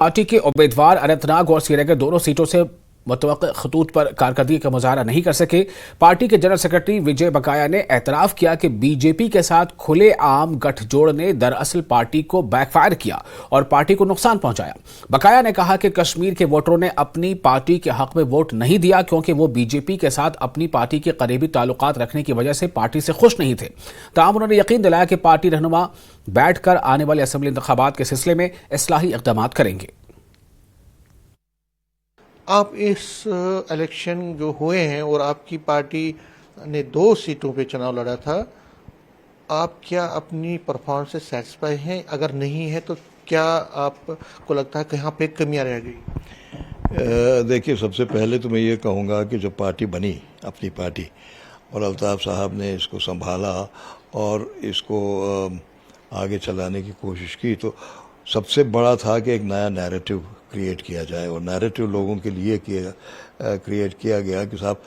Party के उम्मीदवार अनंतनाग और श्रीनगर दोनों सीटों से मुतवक्किल खतूत पर कारकर्दगी का मुजाहरा नहीं कर सके। पार्टी के जनरल सेक्रेटरी विजय बकाया ने एतराफ किया कि बीजेपी के साथ खुलेआम गठजोड़ ने दरअसल पार्टी को बैकफायर किया और पार्टी को नुकसान पहुंचाया। बकाया ने कहा कि कश्मीर के वोटरों ने अपनी पार्टी के हक में वोट नहीं दिया क्योंकि वो बीजेपी के साथ अपनी पार्टी के करीबी ताल्लुकात रखने की वजह से पार्टी से खुश नहीं थे। ताहम उन्होंने यकीन दिलाया कि पार्टी रहनुमा बैठकर आने वाले असेंबली इंतखाबात के सिलसिले में इस्लाही इक़दाम करेंगे। आप इस इलेक्शन जो हुए हैं और आपकी पार्टी ने 2 सीटों पे चुनाव लड़ा था, आप क्या अपनी परफॉर्मेंस से सेटिस्फाई हैं? अगर नहीं है तो क्या आपको लगता है कि यहाँ पे कमियां रह गई? देखिए, सबसे पहले तो मैं ये कहूँगा कि जब पार्टी बनी, अपनी पार्टी, और अल्ताफ साहब ने इसको संभाला और इसको आगे चलाने की कोशिश की, तो सबसे बड़ा था कि एक नया नैरेटिव क्रिएट किया जाए। और नैरेटिव लोगों के लिए क्रिएट किया गया कि साहब,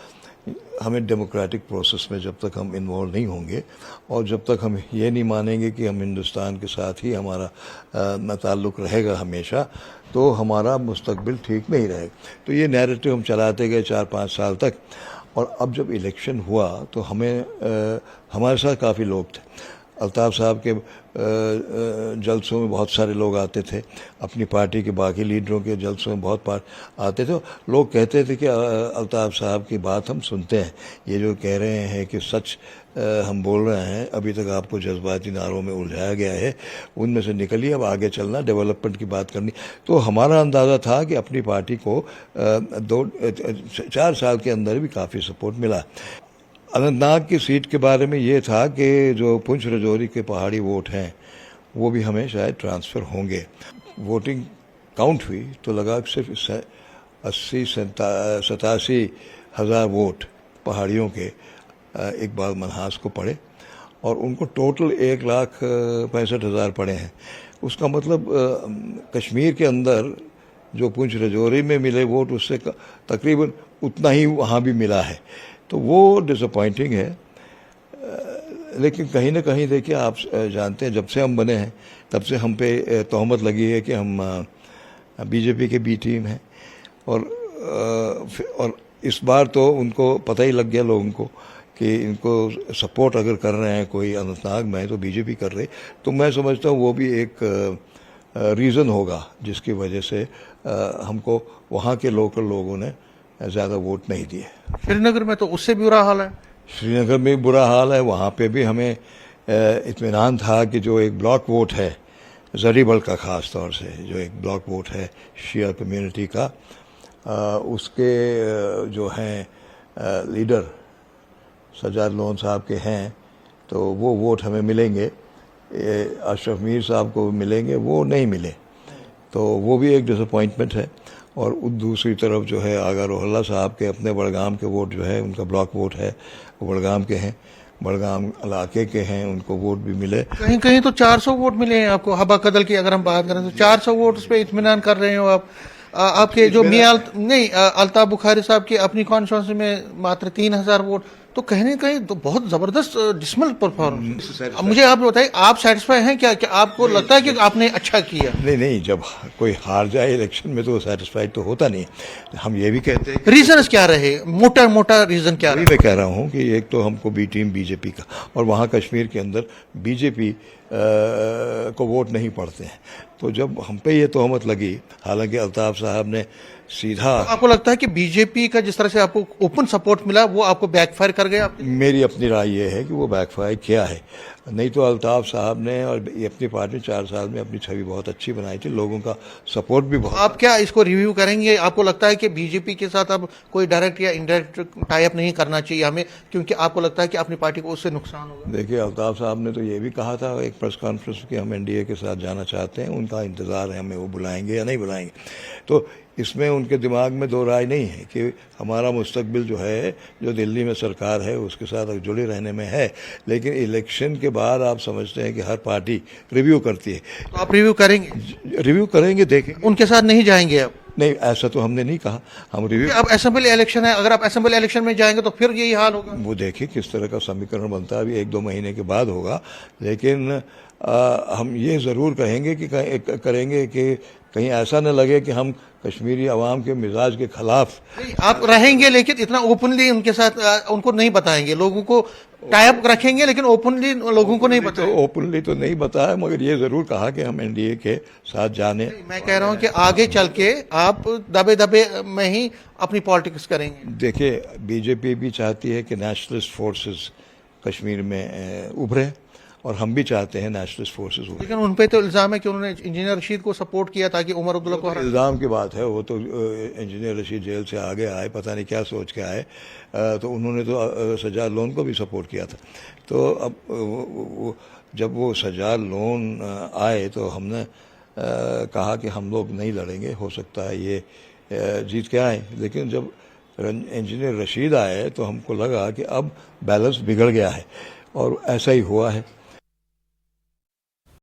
हमें डेमोक्रेटिक प्रोसेस में जब तक हम इन्वॉल्व नहीं होंगे और जब तक हम ये नहीं मानेंगे कि हम हिंदुस्तान के साथ ही हमारा ताल्लुक़ रहेगा हमेशा, तो हमारा मुस्तकबिल ठीक नहीं रहेगा। तो ये नैरेटिव हम चलाते गए 4-5 साल तक। और अब जब इलेक्शन हुआ तो हमारे साथ काफ़ी लोग थे। अल्ताफ साहब के जलसों में बहुत सारे लोग आते थे, अपनी पार्टी के बाकी लीडरों के जलसों में बहुत आते थे। लोग कहते थे कि अल्ताफ साहब की बात हम सुनते हैं, ये जो कह रहे हैं कि सच हम बोल रहे हैं, अभी तक आपको जज्बाती नारों में उलझाया गया है, उनमें से निकलिए, अब आगे चलना, डेवलपमेंट की बात करनी। तो हमारा अंदाज़ा था कि अपनी पार्टी को 4 साल के अंदर भी काफ़ी सपोर्ट मिला। अनंतनाग की सीट के बारे में ये था कि जो पुंछ राजौरी के पहाड़ी वोट हैं वो भी हमें शायद ट्रांसफ़र होंगे। वोटिंग काउंट हुई तो लगा सिर्फ 80-87 हज़ार वोट पहाड़ियों के इकबाल मनहास को पड़े और उनको टोटल 1,65,000 पड़े हैं। उसका मतलब कश्मीर के अंदर जो पुंछ राजौरी में मिले वोट, उससे तकरीबन उतना ही वहाँ भी मिला है। तो वो डिसअपॉइंटिंग है। लेकिन कहीं ना कहीं देखिए, आप जानते हैं, जब से हम बने हैं तब से हम पे तोहमत लगी है कि हम बीजेपी के बी टीम हैं। और इस बार तो उनको पता ही लग गया लोगों को कि इनको सपोर्ट अगर कर रहे हैं कोई अनंतनाग में तो बीजेपी कर रही। तो मैं समझता हूँ वो भी एक रीज़न होगा जिसकी वजह से हमको वहाँ के लोकल लोगों ने ज़्यादा वोट नहीं दिए। श्रीनगर में तो उससे भी बुरा हाल है। श्रीनगर में बुरा हाल है। वहाँ पे भी हमें इत्मीनान था कि जो एक ब्लॉक वोट है ज़रीबल का, ख़ास तौर से जो एक ब्लॉक वोट है शिया कम्युनिटी का, उसके जो हैं लीडर सज्जाद लोन साहब के हैं, तो वो वोट हमें मिलेंगे। अशरफ मीर साहब को मिलेंगे, वो नहीं मिले, तो वो भी एक डिसअपॉइंटमेंट है। और दूसरी तरफ जो है आगा रोहल्ला साहब के अपने बड़गाम के वोट जो है, उनका ब्लॉक वोट है, वो बड़गाम के हैं, बड़गाम इलाके के हैं, उनको वोट भी मिले। कहीं कहीं तो 400 वोट मिले हैं आपको। हबा कदल की अगर हम बात करें तो 400 वोट उस पर इत्मीनान कर रहे हो आप। आपके जो मियां अल्ताफ बुखारी साहब की अपनी कॉन्स्टिट्यूंसी में मात्र 3,000 वोट। तो कहीं ना कहीं तो बहुत जबरदस्त डिसमल परफॉर्मेंस। मुझे आप बताइए, आप सेटिस्फाई हैं क्या आपको लगता है कि आपने अच्छा किया? नहीं, जब कोई हार जाए इलेक्शन में तो सेटिस्फाइड तो होता नहीं। हम ये भी कहते हैं रीजन क्या रहे, मोटा रीजन क्या रहे? मैं कह रहा हूँ कि एक तो हमको बी टीम बीजेपी का, और वहाँ कश्मीर के अंदर बीजेपी को वोट नहीं पड़ते हैं। तो जब हम पे ये तोहमत लगी, हालांकि अल्ताफ साहब ने सीधा, आपको लगता है कि बीजेपी का जिस तरह से आपको ओपन सपोर्ट मिला वो आपको बैकफायर कर गया? मेरी अपनी राय ये है कि वो बैकफायर किया है। नहीं तो अल्ताफ साहब ने और अपनी पार्टी 4 साल में अपनी छवि बहुत अच्छी बनाई थी, लोगों का सपोर्ट भी बहुत। आप क्या इसको रिव्यू करेंगे? आपको लगता है कि बीजेपी के साथ अब कोई डायरेक्ट या इनडायरेक्ट टाई अप नहीं करना चाहिए हमें, क्योंकि आपको लगता है कि अपनी पार्टी को उससे नुकसान होगा? देखिए, अल्ताफ साहब ने तो ये भी कहा था एक प्रेस कॉन्फ्रेंस कि हम एनडीए के साथ जाना चाहते हैं, उनका इंतज़ार है, हमें वो बुलाएंगे या नहीं बुलाएंगे। तो इसमें उनके दिमाग में दो राय नहीं है कि हमारा मुस्तकबिल जो है, जो दिल्ली में सरकार है उसके साथ जुड़े रहने में है। लेकिन इलेक्शन के बाद आप समझते हैं कि हर पार्टी रिव्यू करती है। तो आप रिव्यू करेंगे? रिव्यू करेंगे, देखेंगे। उनके साथ नहीं जाएंगे आप? नहीं, ऐसा तो हमने नहीं कहा। हम रिव्यू, अब असेंबली इलेक्शन है, अगर आप असेंबली इलेक्शन में जाएंगे तो फिर यही हाल होगा। वो देखिए किस तरह का समीकरण बनता है, अभी 1-2 महीने के बाद होगा। लेकिन हम ये ज़रूर करेंगे कि कहीं ऐसा न लगे कि हम कश्मीरी अवाम के मिजाज के खिलाफ। नहीं, आप रहेंगे लेकिन इतना ओपनली उनके साथ उनको नहीं बताएंगे, लोगों को टाइप रखेंगे लेकिन ओपनली लोगों को नहीं बताएंगे। ओपनली तो नहीं बताया, मगर ये जरूर कहा कि हम एनडीए के साथ जाने। मैं कह रहा हूं कि आगे चल के आप दबे दबे में ही अपनी पॉलिटिक्स करेंगे। देखिए, बीजेपी भी चाहती है कि नेशनलिस्ट फोर्सेस कश्मीर में उभरे और हम भी चाहते हैं नेशनलिस्ट फोर्सेस उभरे। लेकिन उन पे तो इल्जाम है कि उन्होंने इंजीनियर रशीद को सपोर्ट किया ताकि उमर अब्दुल्ला को हरा। इल्ज़ाम की बात है, वो तो इंजीनियर रशीद जेल से आगे आए, पता नहीं क्या सोच के आए, तो उन्होंने तो सजाद लोन को भी सपोर्ट किया था। तो अब जब वो सजाद लोन आए तो हमने कहा कि हम लोग नहीं लड़ेंगे, हो सकता है ये जीत के आए। लेकिन जब इंजीनियर रशीद आए तो हमको लगा कि अब बैलेंस बिगड़ गया है, और ऐसा ही हुआ है।